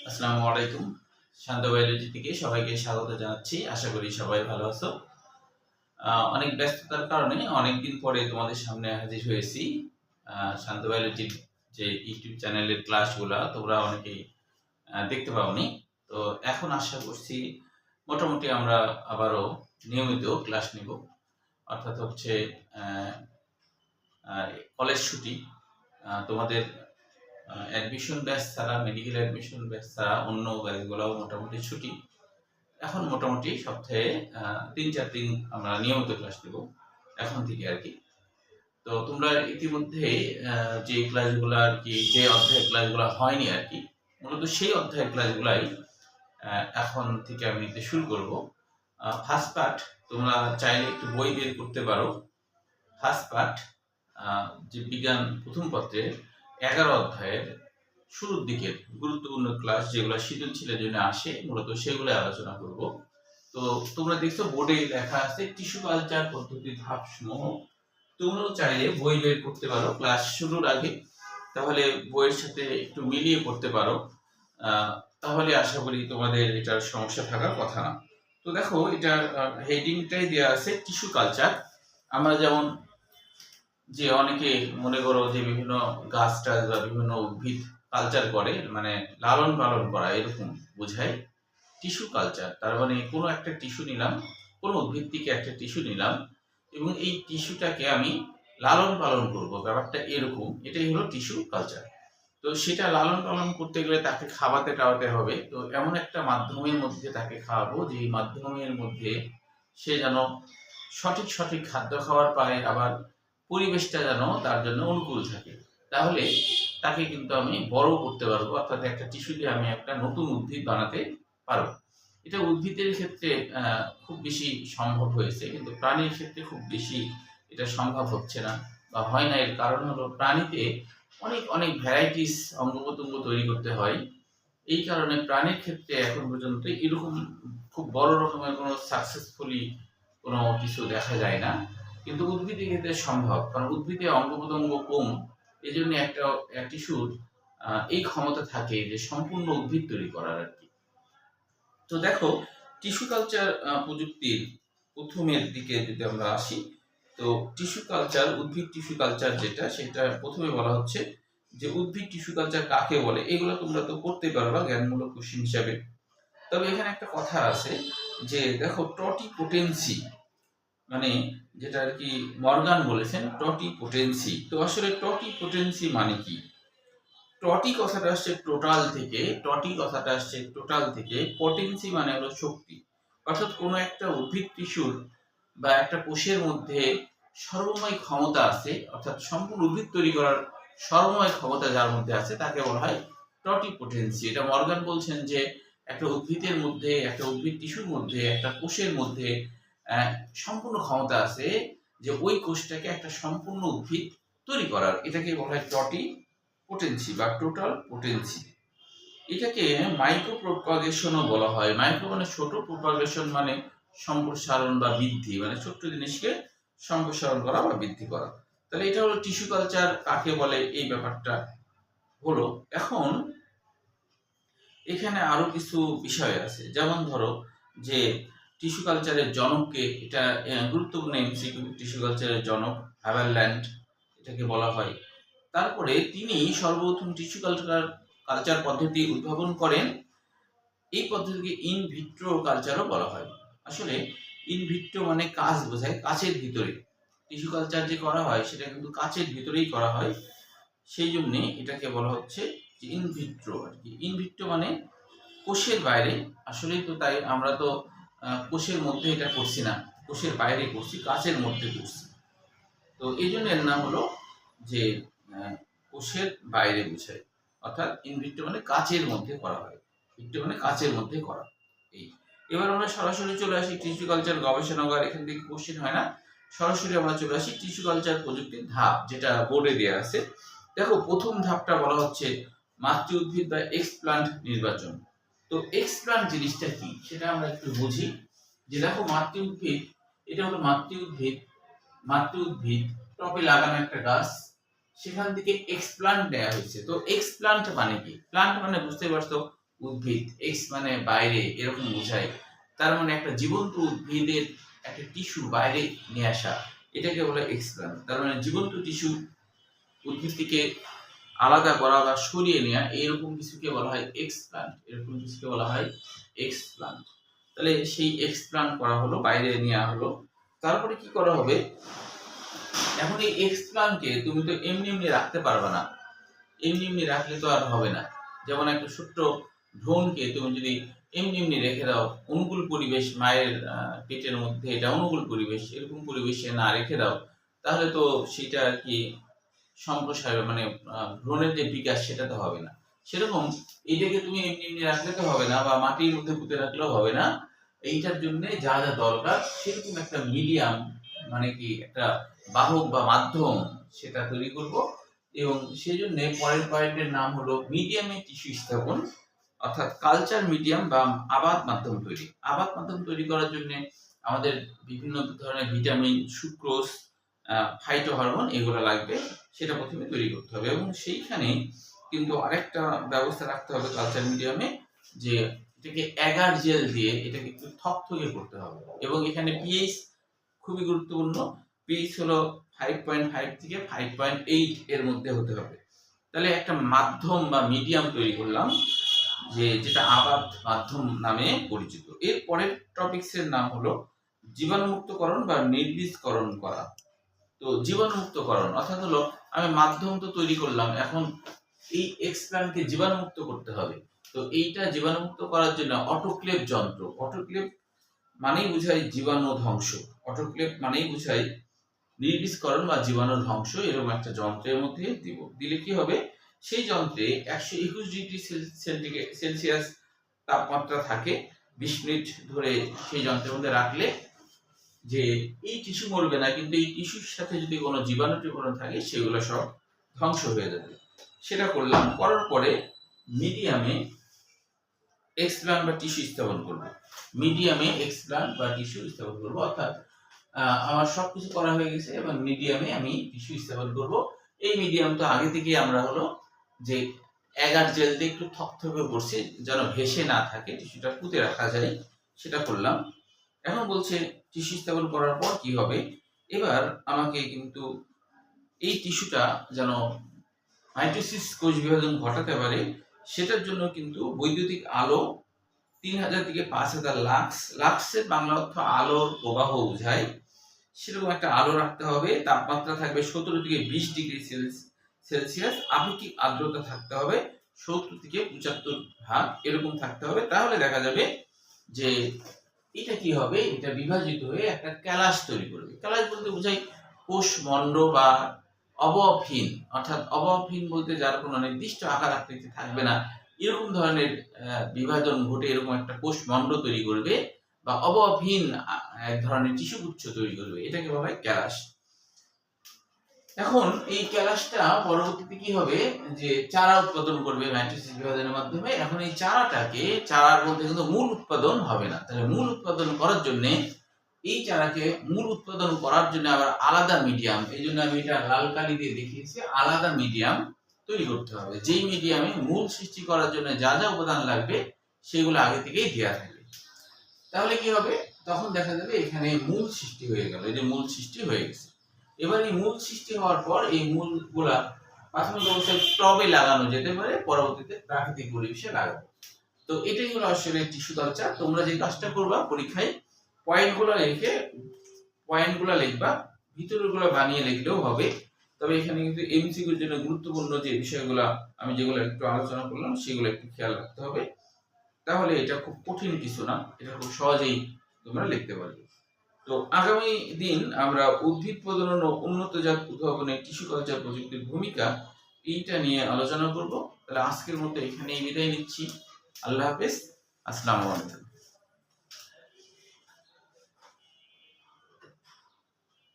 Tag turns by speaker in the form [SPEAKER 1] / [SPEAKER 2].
[SPEAKER 1] আসসালামু আলাইকুম। শান্ত বায়োলজি থেকে সবাইকে স্বাগত জানাচ্ছি। আশা করি সবাই ভালো আছো। অনেক ব্যস্ততার কারণে অনেকদিন পরে তোমাদের সামনে হাজির হয়েছি। শান্ত বায়োলজির যে ইউটিউব চ্যানেলের ক্লাসগুলা তোমরা অনেকেই দেখতে পাওনি। তো এখন আশা করছি মোটামুটি আমরা আবারও নিয়মিত ক্লাস নিব। অর্থাৎ হচ্ছে আ আ কলেজ ছুটি তোমাদের অ্যাডমিশন ব্যাচ ছাড়া, মেডিকেল অ্যাডমিশন ব্যাচ ছাড়া অন্য ব্যাচগুলোও মোটামুটি ছুটি। এখন মোটামুটি সপ্তাহে ৩-৪ দিন আমরা নিয়মিত ক্লাস দেব। এখন থেকে আরকি। তো তোমরা ইতিমধ্যে যে ক্লাসগুলা আরকি যে অধ্যায়ের ক্লাসগুলা হয়নি আরকি, মূলত সেই অধ্যায়ের ক্লাসগুলাই এখন থেকে আমি নিতে শুরু করব। ফার্স্ট পার্ট তোমরা চাইলে একটু বই বের করতে পারো। ফার্স্ট পার্ট যে বিজ্ঞান প্রথম পত্রের ১১ অধ্যায়ের শুরুর দিকের গুরুত্বপূর্ণ ক্লাস যেগুলো সৃজনশীলের জন্য আসে মূলত সেগুলো আলোচনা করব। তো তোমরা দেখছো বোর্ডে লেখা আছে টিস্যু কালচার পদ্ধতির ধাপসমূহ। তোমরাও চাইলে বই বের করতে পারো ক্লাস শুরুর আগে, তাহলে বইয়ের সাথে একটু মিলিয়ে পড়তে পারো। তাহলে আশা করি তোমাদের এটার সমস্যা থাকার কথা না। তো দেখো এটার হেডিংটাই দেওয়া আছে টিস্যু কালচার। আমরা যেমন যে অনেকে মনে করো যে বিভিন্ন গাছ টাছ বা বিভিন্ন উদ্ভিদ কালচার করে, মানে লালন পালন করা এরকম বোঝায় টিস্যু কালচার। তার মানে কোনো একটা টিস্যু নিলাম, কোনো উদ্ভিদ থেকে একটা টিস্যু নিলাম এবং এই টিস্যুটাকে আমি লালন পালন করব, ব্যাপারটা এরকম, এটাই হলো টিস্যু কালচার। তো সেটা লালন পালন করতে গেলে তাকে খাওয়াতে টাওয়াতে হবে। তো এমন একটা মাধ্যমের মধ্যে তাকে খাওয়াবো যে মাধ্যমের মধ্যে সে যেন সঠিক সঠিক খাদ্য খাবার পায়, আবার পরিবেশটা যেন তার জন্য অনুকূল থাকে। তাহলে তাকে কিন্তু আমি বড় করতে পারবো, অর্থাৎ একটা টিস্যু দিয়ে আমি একটা নতুন উদ্ভিদ বানাতে পারবো। এটা উদ্ভিদের ক্ষেত্রে খুব বেশি সম্ভব হয়েছে, কিন্তু প্রাণীর ক্ষেত্রে খুব বেশি এটা সম্ভব হচ্ছে না বা হয় না। এর কারণ হলো প্রাণীতে অনেক অনেক ভ্যারাইটিস অঙ্গ-প্রত্যঙ্গ তৈরি করতে হয়। এই কারণে প্রাণীর ক্ষেত্রে এখন পর্যন্ত এরকম খুব বড় রকমের কোনো সাকসেসফুলি কোনো কিছু দেখা যায় না। কিন্তু উদ্ভিদের ক্ষেত্রে সম্ভব। কারণ উদ্ভিদে অঙ্গ-প্রত্যঙ্গ কম। এজন্য একটা টিস্যুর এই ক্ষমতা থাকে যে সম্পূর্ণ উদ্ভিদ তৈরি করার আরকি। তো দেখো টিস্যু কালচার প্রযুক্তির প্রথমের দিকে যদি আমরা আসি, তো টিস্যু কালচার, উদ্ভিদ টিস্যু কালচার যেটা, সেটা প্রথমে বলা হচ্ছে যে উদ্ভিদ টিস্যু কালচার কাকে বলে। এগুলো তোমরা তো পড়তেই পারবা জ্ঞানমূলক কোশ্চেন হিসাবে। তবে এখানে একটা কথা আছে যে দেখো টটিপোটেন্সি, মানে যেটা আরকি মর্গান বলেছেন টটিপোটেন্সি। তো আসলে টটিপোটেন্সি মানে কি? টটি কথাটা আসছে টোটাল থেকে, পোটেন্সি মানে হলো শক্তি। অর্থাৎ কোনো একটা উদ্ভিদ টিস্যুর বা একটা কোষের মধ্যে সর্বময় ক্ষমতা আছে, অর্থাৎ সম্পূর্ণ উদ্ভিদ তৈরি করার সর্বময় ক্ষমতা যার মধ্যে আছে তাকে বলা হয় টটিপোটেন্সি। এটা মর্গান বলছেন যে একটা উদ্ভিদের মধ্যে, একটা উদ্ভিদ টিস্যুর মধ্যে, একটা কোষের মধ্যে সম্পূর্ণ ক্ষমতা আছে যে ওই কোষটাকে একটা সম্পূর্ণ উদ্ভিদ তৈরি করার। এটাকে বলা হয় টটিপোটেন্সি বা টোটাল পোটেন্সি। এটাকে মাইক্রো প্রপাগেশনও বলা হয়। মাইক্রো মানে ছোট, প্রপাগেশন মানে সম্প্রসারণ বা বৃদ্ধি, মানে ছোট্ট জিনিসকে সম্প্রসারণ করা বা বৃদ্ধি করা। তাহলে এটা হলো টিস্যু কালচার কাকে বলে, এই ব্যাপারটা হলো। এখন এখানে আরো কিছু বিষয় আছে, যেমন ধরো যে টিস্যু কালচারের জনককে, এটা গুরুত্বপূর্ণ এমসিকিউ। টিস্যু কালচারের জনক হাভারল্যান্ড, এটাকে বলা হয়। তারপরে তিনি সর্বপ্রথম টিস্যু কালচার পদ্ধতি উদ্ভাবন করেন। এই পদ্ধতিকে ইন ভিট্রো কালচারও বলা হয়। আসলে ইন ভিট্রো মানে কাঁচ বোঝায়, কাঁচের ভিতরে টিস্যু কালচার যে করা হয় সেটা কিন্তু কাঁচের ভিতরেই করা হয়। সেই জন্যে এটাকে বলা হচ্ছে যে ইন ভিট্রো আরকি। ইন ভিট্রো মানে কোষের বাইরে। আসলেই তো তাই, আমরা তো কোষের মধ্যে এটা করছি না, কোষের বাইরে করছি, কাঁচের মধ্যে করছি। তো এই জন্য এর নাম হলো যে কোষের বাইরে বোঝায়, অর্থাৎ ইন ভিট্রো মানে কাঁচের মধ্যে করা হয়, ভিট্রো মানে কাঁচের মধ্যে করা। এই এবার আমরা সরাসরি চলে আসি টিস্যু কালচার গবেষণাগার। এখান থেকে কোশ্চেন হয় না, সরাসরি আমরা চলে আসি টিস্যু কালচার প্রযুক্তির ধাপ, যেটা বোর্ডে দেওয়া আছে। দেখো প্রথম ধাপটা বলা হচ্ছে মাতৃ উদ্ভিদ বা এক্সপ্লান্ট নির্বাচন। তো এক্সপ্লান্ট জিনিসটা কি সেটা আমরা একটু বুঝি। যে দেখো মাতৃ উদ্ভিদ, এটা হলো মাতৃ উদ্ভিদ টবে লাগানো একটা গাছ, সেখান থেকে এক্সপ্লান্ট নেওয়া হয়েছে। তো এক্সপ্লান্ট মানে কি? প্লান্ট মানে বুঝতে পারছো উদ্ভিদ, এক্স মানে বাইরে এরকম বোঝায়। তার মানে একটা জীবন্ত উদ্ভিদের একটা টিস্যু বাইরে নিয়ে আসা, এটাকে বলে এক্সপ্ল্যান্ট। তার মানে জীবন্ত টিস্যু উদ্ভিদ থেকে আলাদা করা বা সরিয়ে নেওয়া, এরকম কিছুকে বলা হয় এক্সপ্ল্যান্ট। এরকম কিছুকে বলা হয় এক্সপ্ল্যান্ট। তাহলে সেই এক্সপ্ল্যান্ট করা হলো, বাইরে নেওয়া হলো। তারপরে কি করা হবে, এখন এই এক্সপ্ল্যান্টকে তুমি তো এমনি এমনি রাখতে পারবে না, এমনি এমনি রাখলে তো আর হবে না। যেমন একটা ছোট্ট ভ্রূণকে তুমি যদি এমনি এমনি রেখে দাও, অনুকূল পরিবেশ, মায়ের পেটের মধ্যে এটা অনুকূল পরিবেশ, এরকম পরিবেশে না রেখে দাও, তাহলে তো সেটা আর কি সম্প্রসার মানে ভ্রূণের যে বিকাশ সেটা তো হবে না। সেরকম এইটাকে তুমি এমনি এমনি রাখলে তো হবে না, বা মাটির মধ্যে পুঁতে রাখলেও হবে না। এইটার জন্য যা যা দরকার সেরকম একটা মিডিয়াম, মানে কি একটা বাহক বা মাধ্যম সেটা তৈরি করব। এবং সেই জন্য পরের পয়েন্টের নাম হলো মিডিয়ামে টিস্যু স্থাপন, অর্থাৎ কালচার মিডিয়াম বা আবাদ মাধ্যম তৈরি। আবাদ মাধ্যম তৈরি করার জন্য আমাদের বিভিন্ন ধরনের ভিটামিন, সুক্রোজ, ফাইটো হরমোন এগুলো লাগবে, সেটা প্রথমে তৈরি করতে হবে। এবং সেইখানে কিন্তু আরেকটা ব্যবস্থা রাখতে হবে কালচার মিডিয়ামে, যে এটাকে অ্যাগার জেল দিয়ে এটাকে একটু থকথকে করতে হবে। এবং এখানে পিএইচ খুবই গুরুত্বপূর্ণ। পিএইচ হলো 5.5 থেকে 5.8 এর মধ্যে হতে হবে। তাহলে একটা মাধ্যম বা মিডিয়াম তৈরি করলাম, যেটা আবাদ মাধ্যম নামে পরিচিত। এর পরের টপিকসের নাম হলো জীবাণুমুক্তকরণ বা নির্বীজকরণ করা। তো জীবাণুমুক্তকরণ অর্থাৎ হলো আমি মাধ্যম তো তৈরি করলাম, এখন এই এক্সপ্ল্যান্টকে জীবাণুমুক্ত করতে হবে। তো এইটা জীবাণুমুক্ত করার জন্য অটোক্লেভ যন্ত্র, অটোক্লেভ মানেই বোঝায় জীবাণু ধ্বংস, অটোক্লেভ মানেই বোঝায় নির্বীজকরণ বা জীবাণু ধ্বংস। এরকম একটা যন্ত্রের মধ্যে দিলে কি হবে, সেই যন্ত্রে 121 ডিগ্রি সেলসিয়াস তাপমাত্রা থাকে। 20 মিনিট ধরে সেই যন্ত্রের মধ্যে রাখলে যে এই টিস্যু মরবে না, কিন্তু এই টিস্যুর সাথে যদি কোনো জীবাণু টিবাণু থাকে সেগুলো সব ধ্বংস হয়ে যাবে। সেটা করলাম, করার পরে মিডিয়ামে এক্সপ্ল্যান্ট বা টিস্যু স্থাপন করবো। মিডিয়ামে এক্সপ্ল্যান্ট বা টিস্যু স্থাপন করবো, অর্থাৎ আমার সবকিছু করা হয়ে গেছে এবং মিডিয়ামে আমি টিস্যু স্থাপন করব। এই মিডিয়ামটা আগে থেকে আমরা হলো যে অ্যাগার জেল দিয়ে একটু থকথকে করছি, যেন ভেসে না থাকে, টিস্যুটা পুঁতে রাখা যায়, সেটা করলাম। এখন বলছে টিস্যু স্থাপন করার পর কি হবে, এবার আমাকে কিন্তু এই টিস্যুটা যেন মাইটোসিস কোষ বিভাজন ঘটাতে পারে, সেটার জন্য কিন্তু বৈদ্যুতিক আলো 3000 থেকে 5000 লাক্স, লাক্সের বাংলা অর্থ আলোর প্রবাহ বোঝায়, সেরকম একটা আলো রাখতে হবে। তাপমাত্রা থাকবে 17 থেকে 20 ডিগ্রি সেলসিয়াস। আপেক্ষিক আর্দ্রতা থাকতে হবে 70 থেকে 75 ভাগ, এরকম থাকতে হবে। তাহলে দেখা যাবে যে এটা কি হবে, এটা বিভাজিত হয়ে একটা ক্যালাস তৈরি করবে। ক্যালাস বলতে বোঝায় কোষমণ্ড বা অবয়বহীন, অর্থাৎ অবয়বহীন বলতে যার কোনো নির্দিষ্ট আকার আকৃতি থাকবে না, এরকম ধরনের বিভাজন ঘটে এরকম একটা কোষমণ্ড তৈরি করবে বা অবয়বহীন এক ধরনের টিস্যুগুচ্ছ তৈরি করবে, এটাকে বলা হয় ক্যালাস। এখন এই ক্যালাসটা পরবর্তীতে কি হবে, যে চারা উৎপাদন করবে মাইটোসিস বিভাজনের মাধ্যমে। এখন এই চারাটাকে, চারার মধ্যে কিন্তু মূল উৎপাদন হবে না, তাহলে মূল উৎপাদন করার জন্য এই চারাকে মূল উৎপাদন করার জন্য আবার আলাদা মিডিয়াম, এই জন্য আমি এটা লাল কালি দিয়ে দেখিয়েছি, আলাদা মিডিয়াম তৈরি করতে হবে। যেই মিডিয়ামে মূল সৃষ্টি করার জন্য যা যা উপাদান লাগবে সেগুলো আগে থেকেই দেওয়া থাকে। তাহলে কি হবে, তখন দেখা যাবে এখানে মূল সৃষ্টি হয়ে গেল, এই যে মূল সৃষ্টি হয়ে গেছে। এবার এই মূল সৃষ্টি হওয়ার পর এই মূলগুলা প্রাথমিক অবস্থায় টবে লাগানো যেতে পারে, পরবর্তীতে প্রাকৃতিক পরিবেশে লাগাবো। তো এটাই হলো আসলে টিস্যু কালচার। তোমরা যে কাজটা করবা, পরীক্ষায় পয়েন্টগুলো লিখবা, ভিতরগুলো বানিয়ে লিখলেও হবে। তবে এখানে কিন্তু এমসিকিউর জন্য গুরুত্বপূর্ণ যে বিষয়গুলো আমি যেগুলো একটু আলোচনা করলাম সেগুলো একটু খেয়াল রাখতে হবে। তাহলে এটা খুব কঠিন কিছু না, এটা খুব সহজেই তোমরা লিখতে পারবে। তো আগামী দিন আমরা উদ্ভিদ প্রজনন ও উন্নত জাত উদ্ভাবনে টিস্যু কালচার প্রযুক্তির ভূমিকা, এইটা নিয়ে আলোচনা করব। তাহলে আজকের মতো এখানেই বিদায় নিচ্ছি। আল্লাহ হাফেজ, আসসালামু আলাইকুম।